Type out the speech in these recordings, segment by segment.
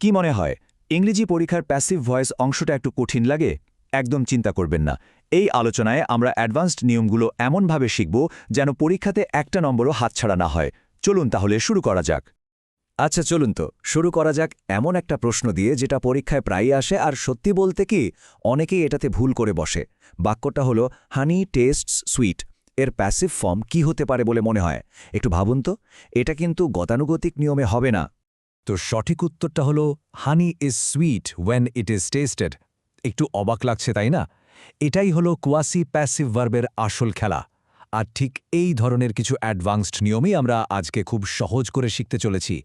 কি মনে হয় ইংরেজি পরীক্ষার প্যাসিভ ভয়েস অংশটা একটু কঠিন লাগে? একদম চিন্তা করবেন না। এই আলোচনায় আমরা অ্যাডভান্সড নিয়মগুলো এমনভাবে শিখব যেন পরীক্ষাতে একটা নম্বরও হাতছাড়া না হয়। চলুন তাহলে শুরু করা যাক। আচ্ছা চলুন তো শুরু করা যাক এমন একটা প্রশ্ন দিয়ে যেটা পরীক্ষায় প্রায়ই আসে, আর সত্যি বলতে কি অনেকেই এটাতে ভুল করে বসে। বাক্যটা হলো হানি টেস্টস সুইট। এর প্যাসিভ ফর্ম কি হতে পারে বলে মনে হয়? একটু ভাবুন তো। এটা কিন্তু গতানুগতিক নিয়মে হবে না। তো সঠিক উত্তরটা হলো honey is sweet when it is tasted. একটু অবাক লাগছে তাই না? এটাই হলো কোয়াসি প্যাসিভ ভার্বের আসল খেলা। আর ঠিক এই ধরনের কিছু অ্যাডভান্সড নিয়মই আমরা আজকে খুব সহজ করে শিখতে চলেছি।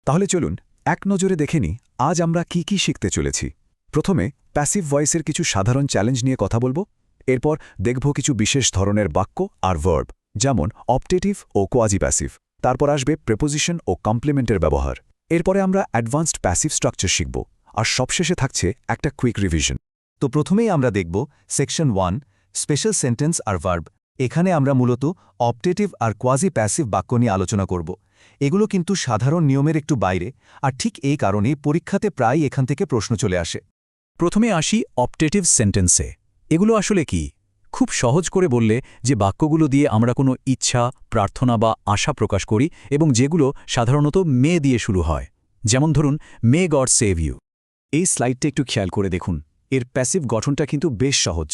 তাহলে চলুন এক নজরে দেখে নিই আজ আমরা কি কি শিখতে চলেছি। প্রথমে প্যাসিভ ভয়েসের কিছু সাধারণ চ্যালেঞ্জ নিয়ে কথা বলবো। এরপর দেখব কিছু বিশেষ ধরনের বাক্য আর ভার্ব, যেমন অপটেটিভ ও কোয়াজি প্যাসিভ। তারপর আসবে প্রেপোজিশন ও কমপ্লিমেন্টের ব্যবহার। এরপরে আমরা অ্যাডভান্সড প্যাসিভ স্ট্রাকচার শিখব, আর সবশেষে থাকছে একটা কুইক রিভিশন। তো প্রথমেই আমরা দেখব সেকশন 1 স্পেশাল সেন্টেন্স আর ভার্ব। এখানে আমরা মূলত অপটেটিভ আর কোয়াজি প্যাসিভ বাক্য নিয়ে আলোচনা করব। এগুলো কিন্তু সাধারণ নিয়মের একটু বাইরে, আর ঠিক এই কারণেই পরীক্ষাতে প্রায় এখান থেকে প্রশ্ন চলে আসে। প্রথমে আসি অপটেটিভ সেন্টেন্সে। এগুলো আসলে কি? খুব সহজ করে বললে যে বাক্যগুলো দিয়ে আমরা কোনো ইচ্ছা, প্রার্থনা বা আশা প্রকাশ করি এবং যেগুলো সাধারণত মে দিয়ে শুরু হয়। যেমন ধরুন, মে গড সেভ ইউ। এই স্লাইডটা একটু খেয়াল করে দেখুন। এর প্যাসিভ গঠনটা কিন্তু বেশ সহজ।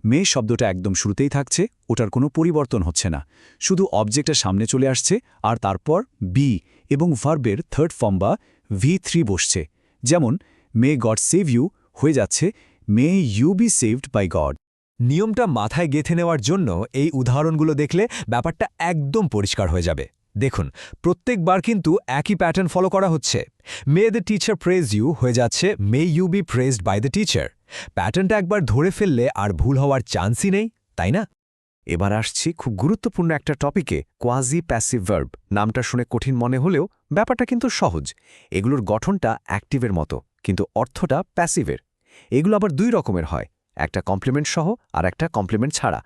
মে শব্দটা একদম শুরুতেই থাকছে, ওটার কোনো পরিবর্তন হচ্ছে না। শুধু অবজেক্টের সামনে চলে আসছে, আর তারপর বি এবং ভার্বের থার্ড ফর্ম বা V3 বসছে। যেমন মে গড সেভ ইউ হয়ে যাচ্ছে may you be saved by God. নিয়মটা মাথায় গেঁথে নেওয়ার জন্য এই উদাহরণগুলো দেখলে ব্যাপারটা একদম পরিষ্কার হয়ে যাবে। দেখুন, প্রত্যেকবার কিন্তু একই প্যাটার্ন ফলো করা হচ্ছে। May the teacher praise you হয়ে যাচ্ছে may you be praised by the teacher. প্যাটার্নটা একবার ধরে ফেললে আর ভুল হওয়ার চান্সই নেই, তাই না? এবার আসছি খুব গুরুত্বপূর্ণ একটা টপিকে, কোয়াজি প্যাসিভ ভার্ব। নামটা শুনে কঠিন মনে হলেও ব্যাপারটা কিন্তু সহজ। এগুলোর গঠনটা অ্যাক্টিভের মতো, কিন্তু অর্থটা প্যাসিভের। এগুলো আবার দুই রকমের হয়, একটা কমপ্লিমেন্ট সহ আর একটা কমপ্লিমেন্ট ছাড়া।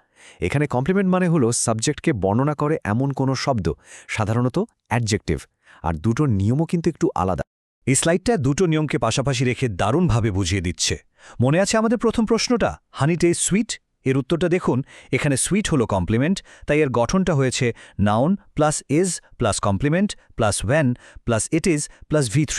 এখানে কমপ্লিমেন্ট মানে হলো সাবজেক্টকে বর্ণনা করে এমন কোনো শব্দ, সাধারণত অ্যাডজেক্টিভ। আর দুটোর নিয়মও কিন্তু একটু আলাদা। এই স্লাইডটা দুটো নিয়মকে পাশাপাশি রেখে দারুণভাবে বুঝিয়ে দিচ্ছে। মনে আছে আমাদের প্রথম প্রশ্নটা, হানি টেস্ট সুইট? এর উত্তরটা দেখুন। এখানে সুইট হলো কমপ্লিমেন্ট, তাই এর গঠনটা হয়েছে noun plus is plus complement plus when plus it is plus V3।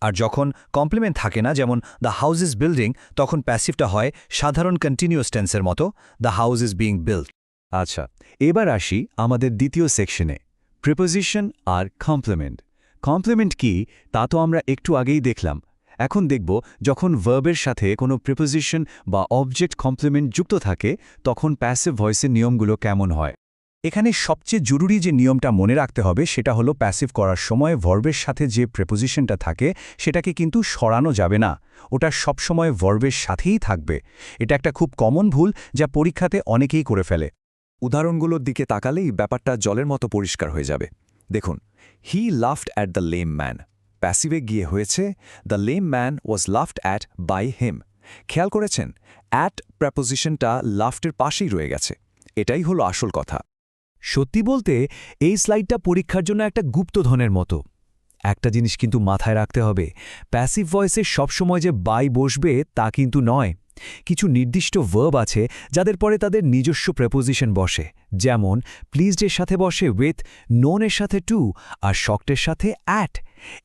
আর যখন কমপ্লিমেন্ট থাকে না, যেমন দ্য হাউস ইজ বিল্ডিং, তখন প্যাসিভটা হয় সাধারণ কন্টিনিউয়াস টেন্সের মতো, the house is being build. আচ্ছা, এবার আসি আমাদের দ্বিতীয় সেকশনে, প্রিপোজিশন আর কমপ্লিমেন্ট। কমপ্লিমেন্ট কি তা তো আমরা একটু আগেই দেখলাম। এখন দেখব যখন ভার্বের সাথে কোনো প্রিপোজিশন বা অবজেক্ট কমপ্লিমেন্ট যুক্ত থাকে তখন প্যাসিভ ভয়েসের নিয়মগুলো কেমন হয়। এখানে সবচেয়ে জরুরি যে নিয়মটা মনে রাখতে হবে সেটা হলো প্যাসিভ করার সময় ভার্বের সাথে যে প্রিপোজিশনটা থাকে সেটাকে কিন্তু সরানো যাবে না। ওটা সবসময় ভার্বের সাথেই থাকবে। এটা একটা খুব কমন ভুল যা পরীক্ষাতে অনেকেই করে ফেলে। উদাহরণগুলোর দিকে তাকালেই ব্যাপারটা জলের মতো পরিষ্কার হয়ে যাবে। দেখুন, he laughed at the lame man. প্যাসিভে গিয়ে হয়েছে the lame man was laughed at by him. খেয়াল করেছেন, অ্যাট প্রেপোজিশনটা লাফটের পাশেই রয়ে গেছে। এটাই হলো আসল কথা। সত্যি বলতে এই স্লাইডটা পরীক্ষার জন্য একটা গুপ্তধনের মতো। একটা জিনিস কিন্তু মাথায় রাখতে হবে, প্যাসিভ ভয়েসে সবসময় যে বাই বসবে তা কিন্তু নয়। কিছু নির্দিষ্ট ভার্ব আছে যাদের পরে তাদের নিজস্ব প্রেপোজিশন বসে, যেমন প্লিজডের সাথে বসে উইথ, নোনের সাথে টু, আর শক্টের সাথে অ্যাট।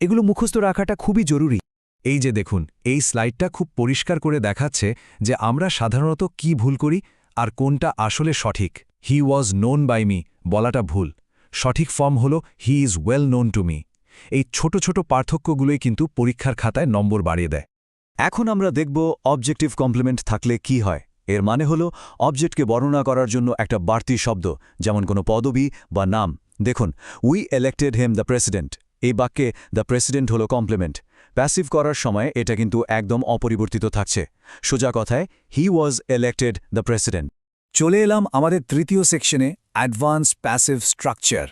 এগুলো মুখস্থ রাখাটা খুবই জরুরি। এই যে দেখুন, এই স্লাইডটা খুব পরিষ্কার করে দেখাচ্ছে যে আমরা সাধারণত কি ভুল করি আর কোনটা আসলে সঠিক। হি ওয়াজ নোন বাই মি বলাটা ভুল। সঠিক ফর্ম হল he is well known to me. এই ছোট ছোট পার্থক্যগুলোই কিন্তু পরীক্ষার খাতায় নম্বর বাড়িয়ে দেয়। এখন আমরা দেখব অবজেক্টিভ কমপ্লিমেন্ট থাকলে কি হয়। এর মানে হলো অবজেক্টকে বর্ণনা করার জন্য একটা বাড়তি শব্দ, যেমন কোনো পদবি বা নাম। দেখুন, we elected him the president. এই বাক্যে দ্য প্রেসিডেন্ট হলো কমপ্লিমেন্ট। প্যাসিভ করার সময় এটা কিন্তু একদম অপরিবর্তিত থাকছে। সোজা কথায় হি ওয়াজ ইলেক্টেড দ্য প্রেসিডেন্ট। চলে এলাম আমাদের তৃতীয় সেকশনে, অ্যাডভান্স প্যাসিভ স্ট্রাকচার।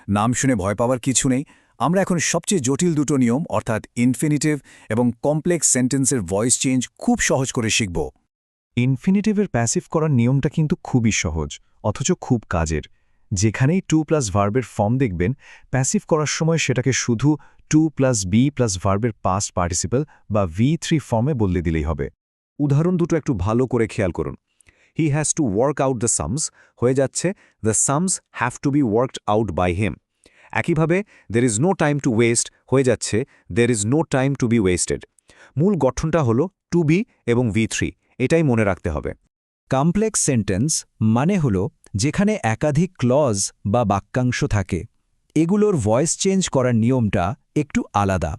নাম শুনে ভয় পাওয়ার কিছু নেই। আমরা এখন সবচেয়ে জটিল দুটো নিয়ম, অর্থাৎ ইনফিনিটিভ এবং কমপ্লেক্স সেন্টেন্সের ভয়েস চেঞ্জ খুব সহজ করে শিখব। ইনফিনিটিভের প্যাসিভ করার নিয়মটা কিন্তু খুবই সহজ, অথচ খুব কাজের। যেখানেই টু প্লাস ভার্বের ফর্ম দেখবেন প্যাসিভ করার সময় সেটাকে শুধু টু প্লাস বি প্লাস ভার্বের পাস্ট পার্টিসিপল বা V3 ফর্মে বদলে দিলেই হবে। উদাহরণ দুটো একটু ভালো করে খেয়াল করুন। He has to work out the sums হয়ে যাচ্ছে the sums have to be worked out by him. একইভাবে there is no time to waste হয়ে যাচ্ছে there is no time to be wasted. মূল গঠনটা হলো টু বি এবং V3, এটাই মনে রাখতে হবে। কমপ্লেক্স সেন্টেন্স মানে হল যেখানে একাধিক ক্লজ বা বাক্যাংশ থাকে। এগুলোর ভয়েস চেঞ্জ করার নিয়মটা একটু আলাদা।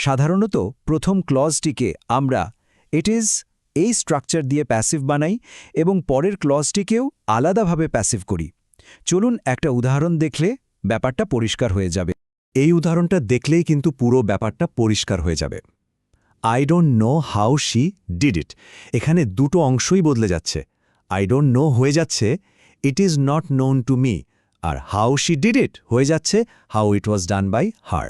সাধারণত প্রথম ক্লজটিকে আমরা ইট ইজ এই স্ট্রাকচার দিয়ে প্যাসিভ বানাই এবং পরের ক্লজটিকেও আলাদাভাবে প্যাসিভ করি। চলুন একটা উদাহরণ দেখলে ব্যাপারটা পরিষ্কার হয়ে যাবে। এই উদাহরণটা দেখলেই কিন্তু পুরো ব্যাপারটা পরিষ্কার হয়ে যাবে। I don't know how she did ইট, এখানে দুটো অংশই বদলে যাচ্ছে। আই ডোন্ট নো হয়ে যাচ্ছে it is not known to me, আর হাউ শি ডিড ইট হয়ে যাচ্ছে how it was done by her.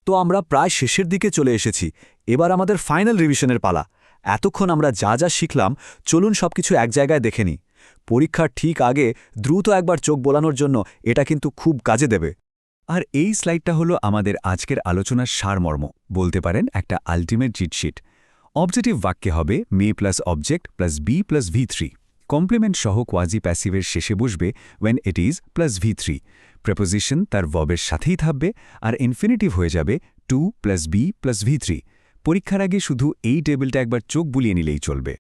তো আমরা প্রায় শেষের দিকে চলে এসেছি। এবার আমাদের ফাইনাল রিভিশনের পালা। এতক্ষণ আমরা যা যা শিখলাম চলুন সবকিছু এক জায়গায় দেখে নিই। পরীক্ষার ঠিক আগে দ্রুত একবার চোখ বোলানোর জন্য এটা কিন্তু খুব কাজে দেবে। আর এই স্লাইডটা হলো আমাদের আজকের আলোচনার সারমর্ম, বলতে পারেন একটা আলটিমেট চিটশিট। অবজেক্টিভ বাক্যে হবে may plus object plus be plus V3। Complement সহ কোয়াজি প্যাসিভের শেষে বসবে when it is plus V3। Preposition তার ভার্বের সাথেই থাকবে আর ইনফিনিটিভ হয়ে যাবে two plus be plus V3। পরীক্ষার আগে শুধু এই টেবিলটা একবার চোখ বুলিয়ে নিলেই চলবে।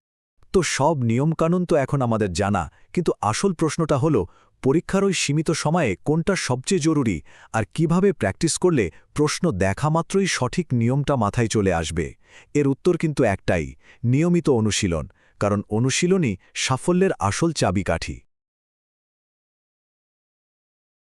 তো সব নিয়মকানুন তো এখন আমাদের জানা, কিন্তু আসল প্রশ্নটা হলো পরীক্ষার ওই সীমিত সময়ে কোনটা সবচেয়ে জরুরি আর কিভাবে প্র্যাকটিস করলে প্রশ্ন দেখা মাত্রই সঠিক নিয়মটা মাথায় চলে আসবে। এর উত্তর কিন্তু একটাই, নিয়মিত অনুশীলন, কারণ অনুশীলনই সাফল্যের আসল চাবিকাঠি।